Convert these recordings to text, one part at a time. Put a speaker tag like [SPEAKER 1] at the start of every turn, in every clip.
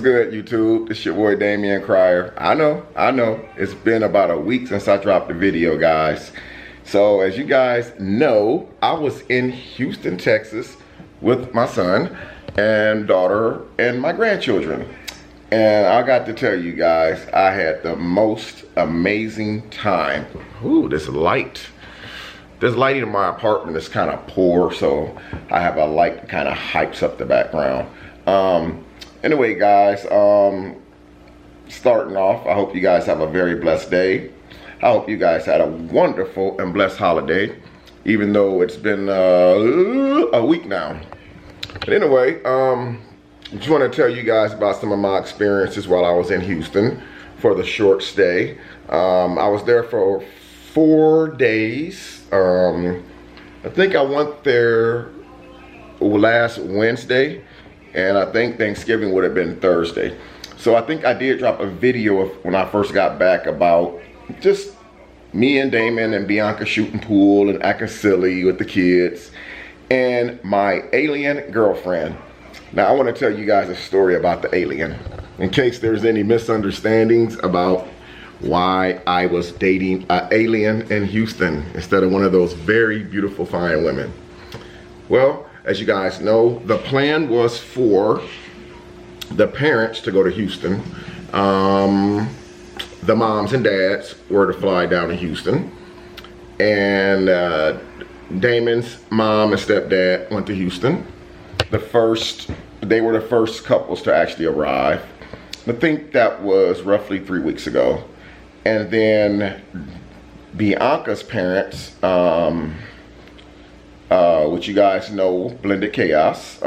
[SPEAKER 1] good, YouTube? It's your boy Damian Cryer. I know. It's been about a week since I dropped the video, guys. So as you guys know, I was in Houston, Texas with my son and daughter and my grandchildren. And I got to tell you guys, I had the most amazing time. Ooh, this lighting in my apartment is kind of poor, so I have a light that kind of hypes up the background. Anyway, guys, starting off, I hope you guys have a very blessed day. I hope you guys had a wonderful and blessed holiday, even though it's been a week now. But anyway, just want to tell you guys about some of my experiences while I was in Houston for the short stay. I was there for 4 days. I think I went there last Wednesday, and I think Thanksgiving would have been Thursday. So I think I did drop a video of when I first got back about just me and Damon and Bianca shooting pool and acting silly with the kids and my alien girlfriend. Now I want to tell you guys a story about the alien in case there's any misunderstandings about why I was dating an alien in Houston instead of one of those very beautiful fine women. Well, as you guys know, the plan was for the parents to go to Houston. The moms and dads were to fly down to Houston, and Damon's mom and stepdad went to Houston. They were the first couples to actually arrive. I think that was roughly 3 weeks ago. And then Bianca's parents, which you guys know, Blended Chaos,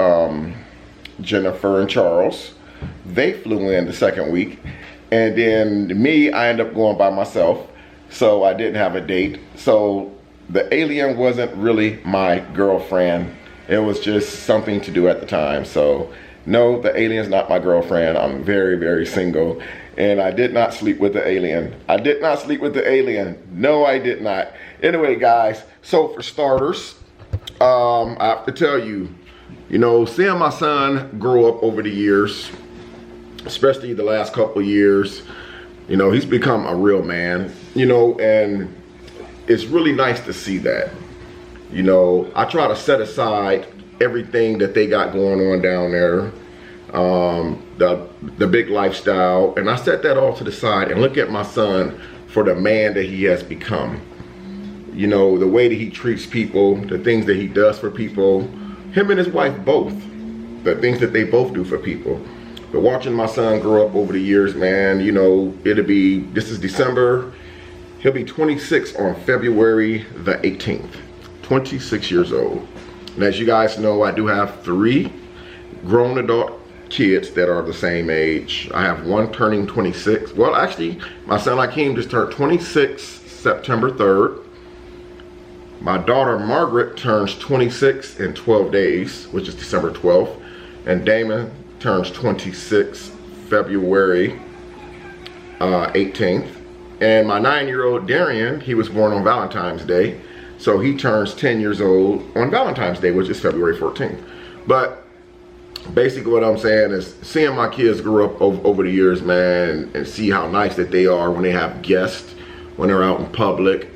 [SPEAKER 1] Jennifer and Charles, they flew in the second week. And then me, I ended up going by myself, so I didn't have a date. So the alien wasn't really my girlfriend. It was just something to do at the time. So no, the alien's not my girlfriend. I'm very, very single. And I did not sleep with the alien. I did not sleep with the alien. No, I did not. Anyway, guys, so for starters, I have to tell you, seeing my son grow up over the years, especially the last couple of years, he's become a real man, and it's really nice to see that. I try to set aside everything that they got going on down there, the big lifestyle, and I set that all to the side and look at my son for the man that he has become. The way that he treats people, the things that he does for people, him and his wife both, the things that they both do for people. But watching my son grow up over the years, man, this is December, he'll be 26 on February the 18th, 26 years old. And as you guys know, I do have 3 grown adult kids that are the same age. I have one turning 26. Well, actually, my son Akeem just turned 26 September 3rd. My daughter Margaret turns 26 in 12 days, which is December 12th. And Damon turns 26 February 18th. And my 9-year-old Darian, he was born on Valentine's Day. So he turns 10 years old on Valentine's Day, which is February 14th. But basically what I'm saying is seeing my kids grow up over the years, man, and see how nice that they are when they have guests, when they're out in public,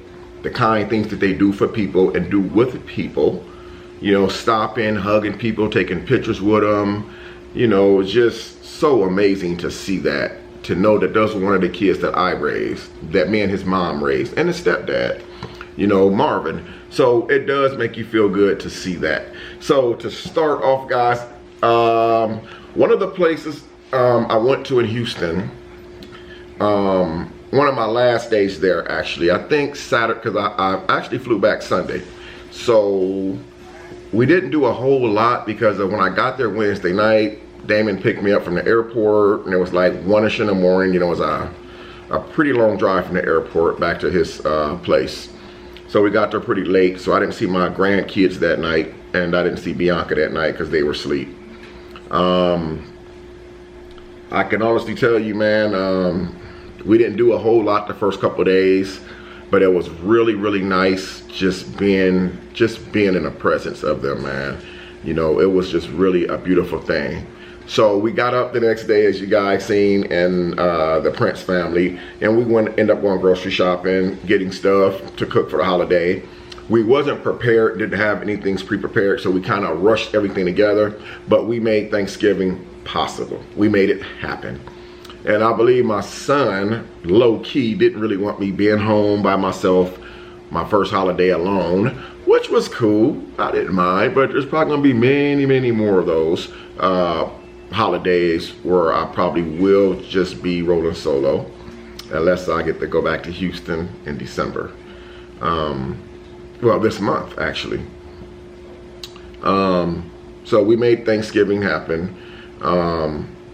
[SPEAKER 1] the kind things that they do for people and do with people, stopping, hugging people, taking pictures with them. It's just so amazing to see that, to know that those were one of the kids that I raised, that me and his mom raised, and his stepdad, Marvin. So it does make you feel good to see that. So to start off, guys, one of the places I went to in Houston, one of my last days there, actually, I think Saturday, because I actually flew back Sunday. So we didn't do a whole lot because when I got there Wednesday night, Damon picked me up from the airport, and it was like 1-ish in the morning. It was a pretty long drive from the airport back to his place. So we got there pretty late, so I didn't see my grandkids that night, and I didn't see Bianca that night because they were asleep. I can honestly tell you, man, we didn't do a whole lot the first couple of days, but it was really, really nice just being in the presence of them, man. It was just really a beautiful thing. So we got up the next day, as you guys seen, and the Prince family, and we end up going grocery shopping, getting stuff to cook for the holiday. We wasn't prepared, didn't have anything pre-prepared, so we kind of rushed everything together, but we made Thanksgiving possible. We made it happen. And I believe my son, low-key, didn't really want me being home by myself, my first holiday alone, which was cool. I didn't mind, but there's probably gonna be many, many more of those holidays where I probably will just be rolling solo, unless I get to go back to Houston in December. Well, this month, actually. So we made Thanksgiving happen.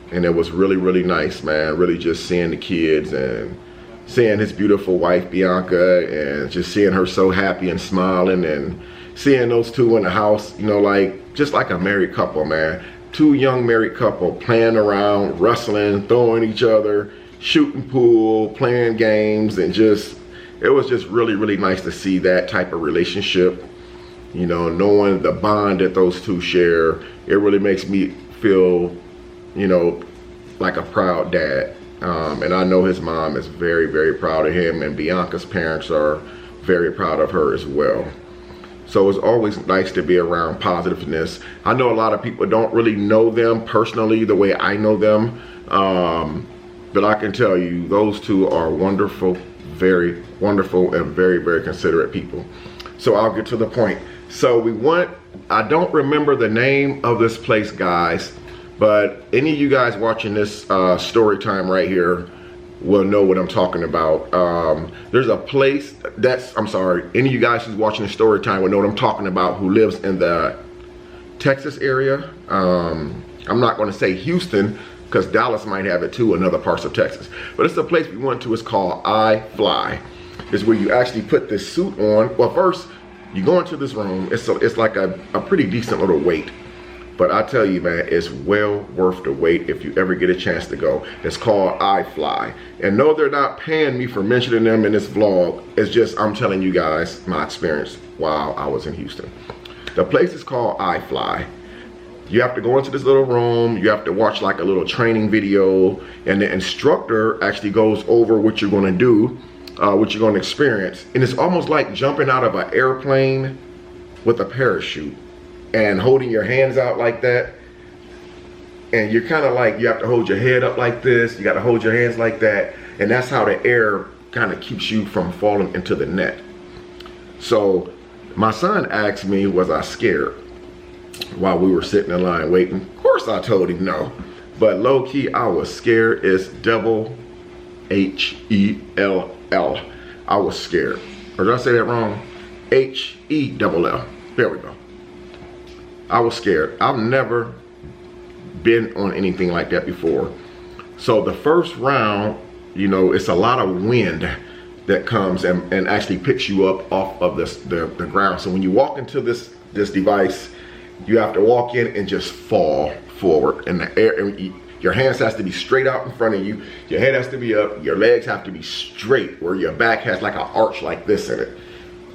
[SPEAKER 1] And it was really, really nice, man. Really just seeing the kids and seeing his beautiful wife, Bianca, and just seeing her so happy and smiling, and seeing those two in the house, you know, like, just like a married couple, man. Two young married couple playing around, wrestling, throwing each other, shooting pool, playing games, and just, it was just really, really nice to see that type of relationship. You know, knowing the bond that those two share, it really makes me feel, you know, like a proud dad. And I know his mom is very, very proud of him, and Bianca's parents are very proud of her as well. So it's always nice to be around positiveness. I know a lot of people don't really know them personally the way I know them, but I can tell you those two are wonderful, very wonderful, and very, very considerate people. So I'll get to the point. So we went, I don't remember the name of this place, guys, but any of you guys watching this story time right here will know what I'm talking about. There's a place that's, I'm sorry, any of you guys who's watching the story time will know what I'm talking about, who lives in the Texas area. I'm not going to say Houston, because Dallas might have it too, in other parts of Texas. But it's a place we went to. It's called I Fly. It's where you actually put this suit on. Well, first, you go into this room. It's like a pretty decent little wait. But I tell you, man, it's well worth the wait if you ever get a chance to go. It's called I Fly. And no, they're not paying me for mentioning them in this vlog. It's just, I'm telling you guys my experience while I was in Houston. The place is called I Fly. You have to go into this little room. You have to watch like a little training video. And the instructor actually goes over what you're gonna do, what you're gonna experience. And it's almost like jumping out of an airplane with a parachute and holding your hands out like that. And you're kind of like, you have to hold your head up like this. You got to hold your hands like that. And that's how the air kind of keeps you from falling into the net. So my son asked me, was I scared while we were sitting in line waiting? Of course I told him no. But low key, I was scared. It's double H-E-L-L. I was scared. Or did I say that wrong? H-E-double-L. There we go. I was scared. I've never been on anything like that before. So the first round, you know, it's a lot of wind that comes and actually picks you up off of the ground. So when you walk into this device, you have to walk in and just fall forward in the air. And your hands has to be straight out in front of you. Your head has to be up. Your legs have to be straight, where your back has like an arch like this in it.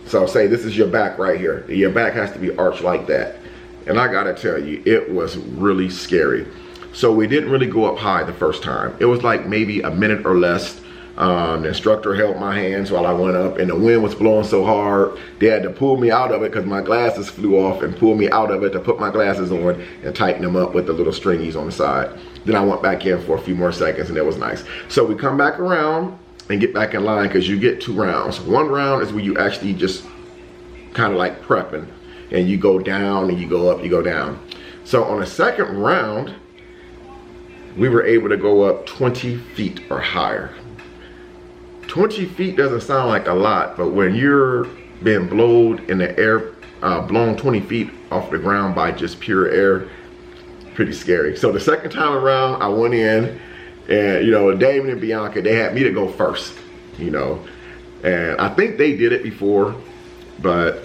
[SPEAKER 1] So say this is your back right here. Your back has to be arched like that. And I gotta tell you, it was really scary. So we didn't really go up high the first time. It was like maybe a minute or less. The instructor held my hands while I went up, and the wind was blowing so hard, they had to pull me out of it because my glasses flew off, and pull me out of it to put my glasses on and tighten them up with the little stringies on the side. Then I went back in for a few more seconds, and it was nice. So we come back around and get back in line, because you get 2 rounds. One round is where you actually just kind of like prepping, and you go down and you go up, you go down. So on the second round, we were able to go up 20 feet or higher. 20 feet doesn't sound like a lot, but when you're being blown in the air, blown 20 feet off the ground by just pure air, pretty scary. So the second time around, I went in, and you know, Damon and Bianca, they had me to go first, you know, and I think they did it before, but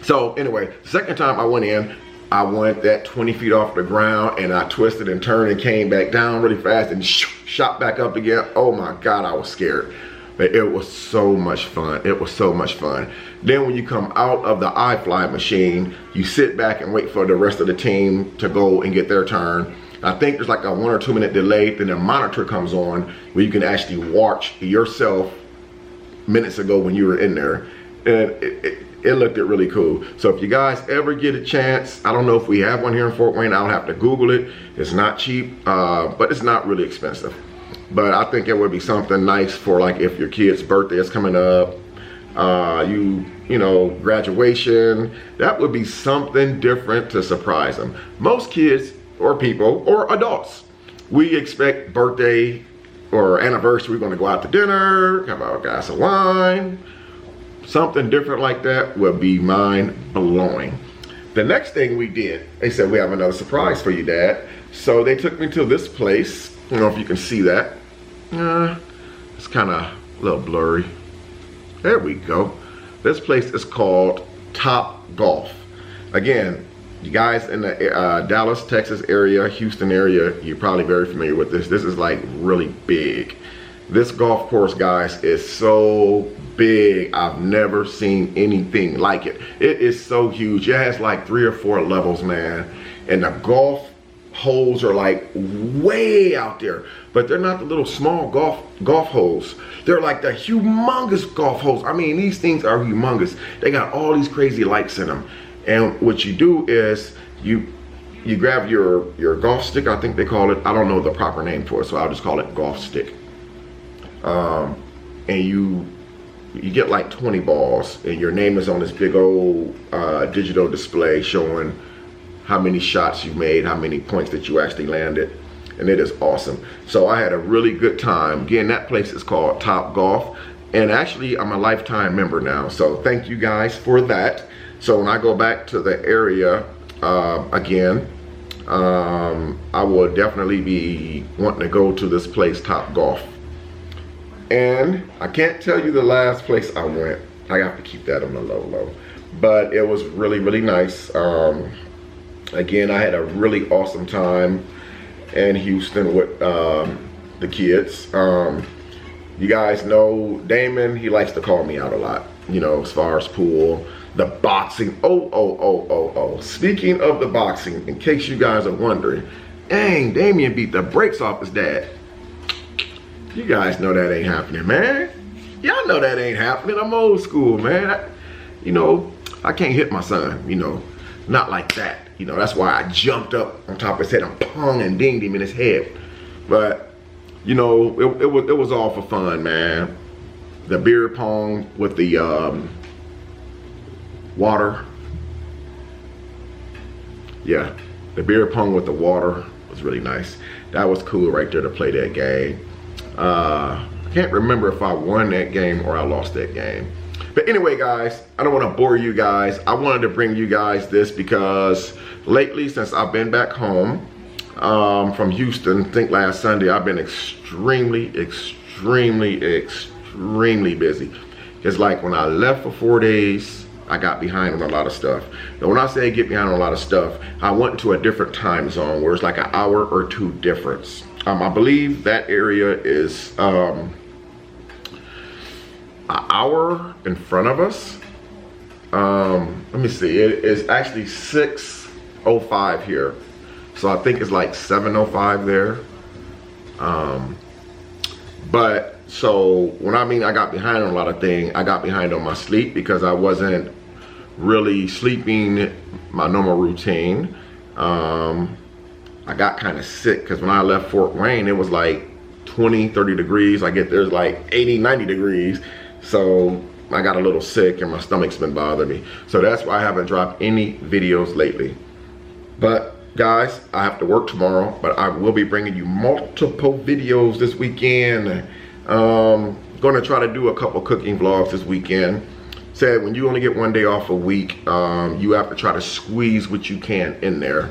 [SPEAKER 1] so anyway, the second time I went in, I went that 20 feet off the ground, and I twisted and turned and came back down really fast and shot back up again. Oh my God, I was scared. But it was so much fun. It was so much fun. Then when you come out of the iFly machine, you sit back and wait for the rest of the team to go and get their turn. I think there's like a 1 or 2 minute delay, then a monitor comes on where you can actually watch yourself minutes ago when you were in there. And it looked really cool. So if you guys ever get a chance, I don't know if we have one here in Fort Wayne, I'll have to Google it. It's not cheap, but it's not really expensive. But I think it would be something nice for like if your kid's birthday is coming up, you know, graduation, that would be something different to surprise them. Most kids or people or adults, we expect birthday or anniversary, we're gonna go out to dinner, have a glass of wine. Something different like that would be mind blowing. The next thing we did, they said, we have another surprise for you, Dad. So they took me to this place. I don't know if you can see that. It's kind of a little blurry. There we go. This place is called Topgolf. Again, you guys in the Dallas, Texas area, Houston area, you're probably very familiar with this. This is like really big. This golf course, guys, is so big. I've never seen anything like it. It is so huge. It has like 3 or 4 levels, man. And the golf holes are like way out there, but they're not the little small golf holes. They're like the humongous golf holes. I mean, these things are humongous. They got all these crazy lights in them. And what you do is you grab your golf stick, I think they call it. I don't know the proper name for it, so I'll just call it golf stick. And you get like 20 balls, and your name is on this big old digital display showing how many shots you made, how many points that you actually landed, and it is awesome. So I had a really good time. Again, that place is called Topgolf, and actually I'm a lifetime member now, so thank you guys for that. So when I go back to the area again, I will definitely be wanting to go to this place, Topgolf. And I can't tell you the last place I went. I have to keep that on the low. But it was really, really nice. Again, I had a really awesome time in Houston with the kids. You guys know Damon, he likes to call me out a lot, you know, as far as pool, the boxing. Oh. Speaking of the boxing, in case you guys are wondering, dang, Damien beat the brakes off his dad. You guys know that ain't happening, man. Y'all know that ain't happening. I'm old school, man. You know, I can't hit my son, you know, not like that. You know, that's why I jumped up on top of his head and pong and dinged him in his head. But, you know, it was all for fun, man. The beer pong with the water. Yeah, the beer pong with the water was really nice. That was cool right there to play that game. I can't remember if I won that game or I lost that game. But anyway, guys, I don't want to bore you guys. I wanted to bring you guys this because lately, since I've been back home from Houston, I think last Sunday, I've been extremely busy. It's like when I left for 4 days, I got behind on a lot of stuff. Now, when I say get behind on a lot of stuff, I went to a different time zone where it's like an hour or 2 difference. I believe that area is an hour in front of us. Let me see, it is actually 6:05 here. So I think it's like 7:05 there. But so when I mean I got behind on a lot of things, I got behind on my sleep because I wasn't really sleeping my normal routine. I got kind of sick because when I left Fort Wayne, it was like 20-30 degrees. I get there's like 80-90 degrees. So I got a little sick and my stomach's been bothering me. So that's why I haven't dropped any videos lately. But guys, I have to work tomorrow, but I will be bringing you multiple videos this weekend. Gonna try to do a couple cooking vlogs this weekend. Said when you only get 1 day off a week, you have to try to squeeze what you can in there.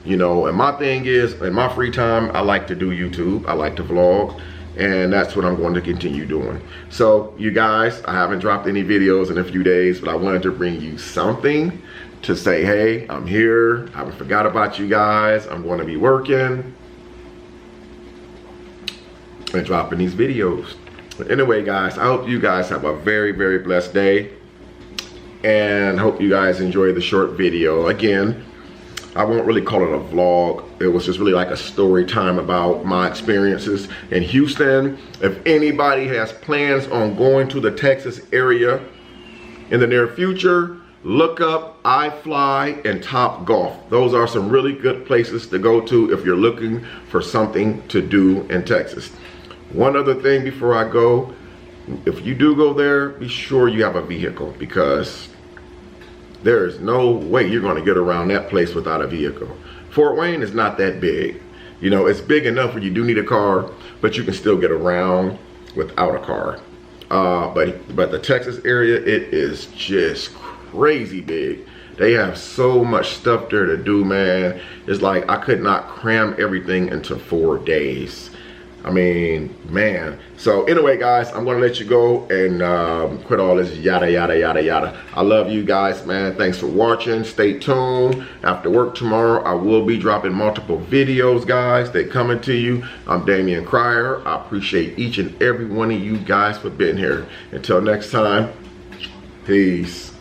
[SPEAKER 1] You know, and my thing is, in my free time, I like to do YouTube. I like to vlog, and that's what I'm going to continue doing. So, you guys, I haven't dropped any videos in a few days, but I wanted to bring you something to say, hey, I'm here. I haven't forgot about you guys. I'm going to be working and dropping these videos. But anyway, guys, I hope you guys have a very, very blessed day, and hope you guys enjoy the short video. Again, I won't really call it a vlog. It was just really like a story time about my experiences in Houston. If anybody has plans on going to the Texas area in the near future, look up iFly and Topgolf. Those are some really good places to go to if you're looking for something to do in Texas. One other thing before I go, if you do go there, be sure you have a vehicle, because there is no way you're going to get around that place without a vehicle. Fort Wayne is not that big. You know, it's big enough where you do need a car, but you can still get around without a car. But the Texas area, it is just crazy big. They have so much stuff there to do, man. It's like I could not cram everything into 4 days. I mean, man. So anyway, guys, I'm gonna let you go and quit all this yada yada yada yada. I love you guys, man. Thanks for watching. Stay tuned. After work tomorrow, I will be dropping multiple videos, guys. They're coming to you. I'm Damian Cryer. I appreciate each and every one of you guys for being here. Until next time, peace.